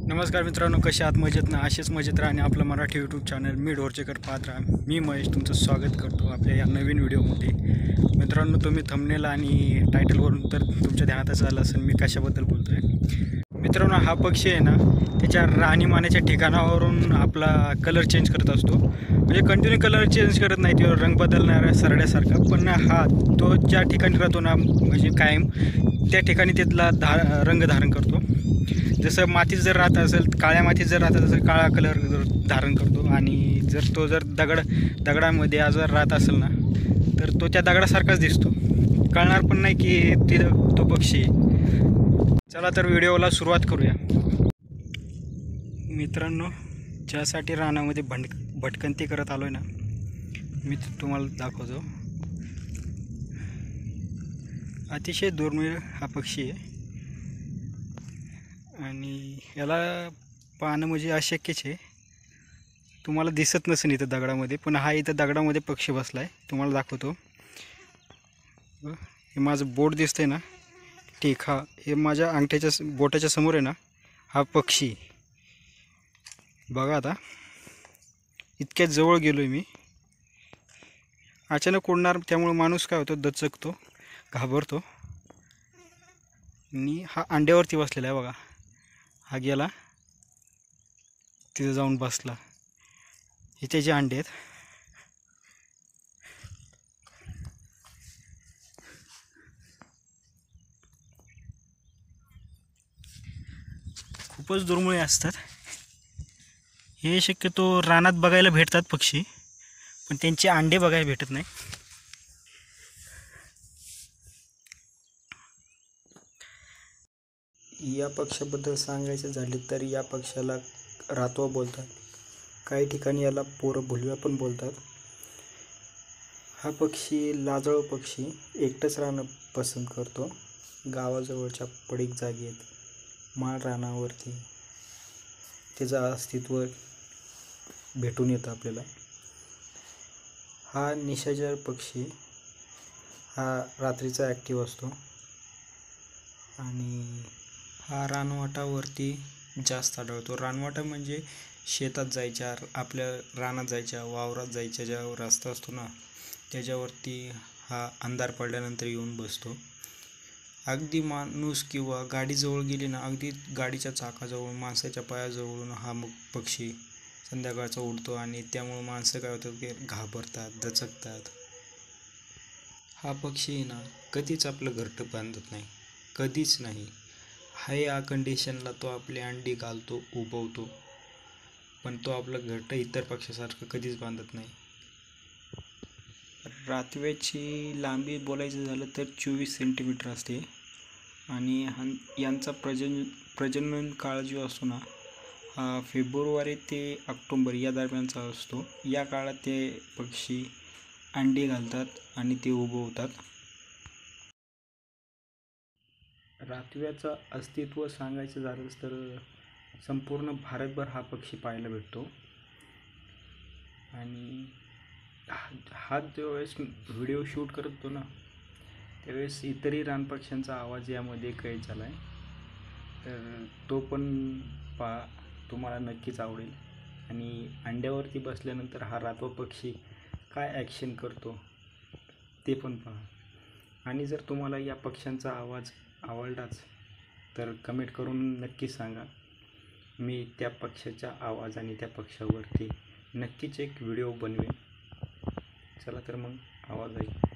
नमस्कार मित्रांनो, कसे आहात? मजेत ना? असेच मजेत राहा आणि आपलं मराठी यूट्यूब चॅनल मी ढोरचेकर पाहत राहा. मी महेश तुमचं स्वागत करतो आपल्या या नवीन व्हिडिओमध्ये. मित्रांनो, तुम्ही थंबनेल आणि टायटलवरून तर तुमच्या ध्यानातच आलं असेल मी कशाबद्दल बोलतो आहे. मित्रांनो, हा पक्षी आहे ना, त्याच्या राहणीमानाच्या ठिकाणावरून आपला कलर चेंज करत असतो. म्हणजे कंटिन्यू कलर चेंज करत नाही, तो रंग बदलणाऱ्या सरड्यासारखा. पण हा तो ज्या ठिकाणी राहतो ना, म्हणजे कायम त्या ठिकाणी त्यातला रंग धारण करतो. जसं मातीत जर राहत असेल, काळ्या मातीत जर राहत असेल काळा कलर धारण करतो. आणि जर दगडामध्ये जर राहत असेल ना, तर तो त्या दगडासारखाच दिसतो. कळणार पण नाही की तो पक्षी आहे. चला तर व्हिडिओला सुरुवात करूया. मित्रांनो, ज्यासाठी रानामध्ये भटकंती करत आलो आहे ना, मी तुम्हाला दाखवतो. अतिशय दुर्मिळ हा पक्षी आहे आणि याला पाहणं म्हणजे अशक्यच आहे. तुम्हाला दिसत नसेल इथं दगडामध्ये, पण हा इथं दगडामध्ये पक्षी बसला आहे. तुम्हाला दाखवतो. हे माझं बोट दिसतंय ना, ठीक. हा हे माझ्या अंगठ्याच्या बोटाच्या समोर आहे ना, हा पक्षी बघा. आता इतक्यात जवळ गेलो आहे मी. अचानक उडणार, त्यामुळे माणूस काय होतो, दचकतो, घाबरतो. आणि हा अंड्यावरती बसलेला आहे बघा. हा गेला तिथं जाऊन बसला. हे त्याचे अंडे आहेत. खूपच दुर्मिळ असतात हे. शक्यतो रानात बघायला भेटतात पक्षी, पण त्यांचे अंडे बघायला भेटत नाही. या पक्ष्याबद्दल सांगायचं झाले तर या पक्ष्याला रातवा बोलतात. काही ठिकाणी याला पोरं भुलव्या पण बोलतात. हा पक्षी लाजाळू पक्षी एकटंच राहणं पसंत करतो. गावाजवळच्या पडीक जागेत, माळ रानावरती त्याचं अस्तित्व भेटून येतं आपल्याला. हा निशाचर पक्षी हा रात्रीचा ॲक्टिव्ह असतो आणि हा रानवाटावरती जास्त आढळतो. रानवाटा म्हणजे शेतात जायच्या, आपल्या रानात जायच्या, वावरात जायच्या ज्या रस्ता असतो ना, त्याच्यावरती हा अंधार पडल्यानंतर येऊन बसतो. अगदी माणूस किंवा गाडीजवळ गेली ना, अगदी गाडीच्या चाकाजवळ, माणसाच्या पायाजवळून हा पक्षी संध्याकाळचा उडतो आणि त्यामुळे माणसं काय होतात की घाबरतात, दचकतात. हा पक्षी ना कधीच आपलं घरटं बांधत नाही, कधीच नाही. या कंडिशनला तो आपली अंडी घालतो, उबवतो, पण तो आपलं घरटं इतर पक्ष्यासारखं कधीच बांधत नाही. रातव्याची लांबी बोलायचं झालं तर 24 सेंटीमीटर असते आणि यांचा प्रजनन काळ जो असतो ना, हा फेब्रुवारी ते ऑक्टोंबर या दरम्यानचा असतो. या काळात ते पक्षी अंडी घालतात आणि ते उबवतात. रातव्याचं अस्तित्व सांगायचं झालंच तर संपूर्ण भारतभर हा पक्षी पाहायला भेटतो. आणि हा ज्यावेळेस व्हिडिओ शूट करतो ना, त्यावेळेस इतरही रानपक्ष्यांचा आवाज यामध्ये कैद झाला आहे. तर तो पण तुम्हाला नक्कीच आवडेल. आणि अंड्यावरती बसल्यानंतर हा रातवा पक्षी काय ॲक्शन करतो ते पण पहा. आणि जर तुम्हाला या पक्ष्यांचा आवाज आवडलाच तर कमेंट करून नक्कीच सांगा. मी त्या पक्ष्याच्या आवाज आणि त्या पक्ष्यावरती नक्कीच एक व्हिडिओ बनवेन. चला तर मग आवाज ऐकू.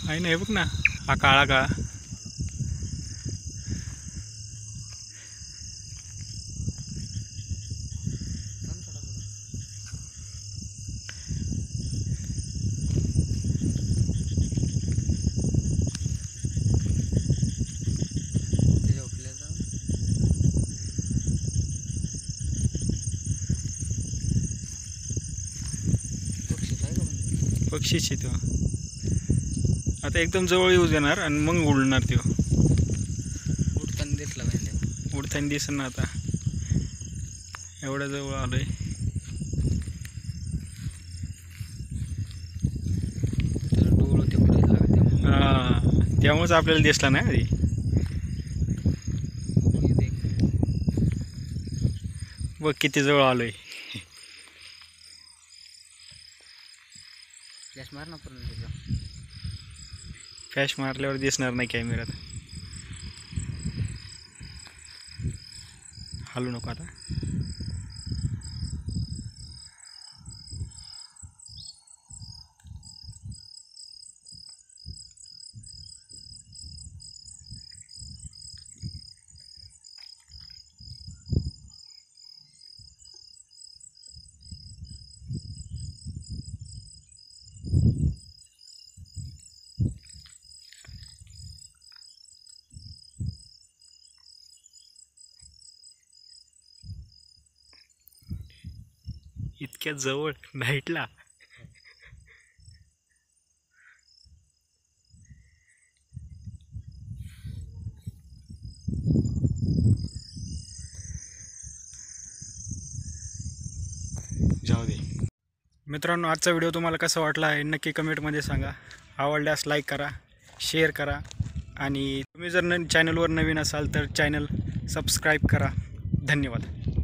आहे ना, हे बघ ना, हा काळा काळा. पक्षीच आहे तो. आता एकदम जवळ येऊ देणार आणि मग उडणार तो. उडताना दिसला पाहिजे. उडताना दिसत ना आता, एवढ्या जवळ आलोय. डोळं ते पुढे लागते. हां, त्यामुळेच आपल्याला दिसला नाही आधी. बघ किती जवळ आलोय. फ्लॅश मार ना पूर्ण त्याचा. फ्लॅश मारल्यावर दिसणार नाही कॅमेऱ्यात. हलू नको आता. इतक्या जवळ भेटला. जाऊ दे. मित्रांनो, आजचा व्हिडिओ तुम्हाला कसा वाटला आहे नक्की कमेंटमध्ये सांगा. आवडल्यास लाईक करा, शेअर करा आणि तुम्ही जर चॅनलवर नवीन असाल तर चॅनल सबस्क्राईब करा. धन्यवाद.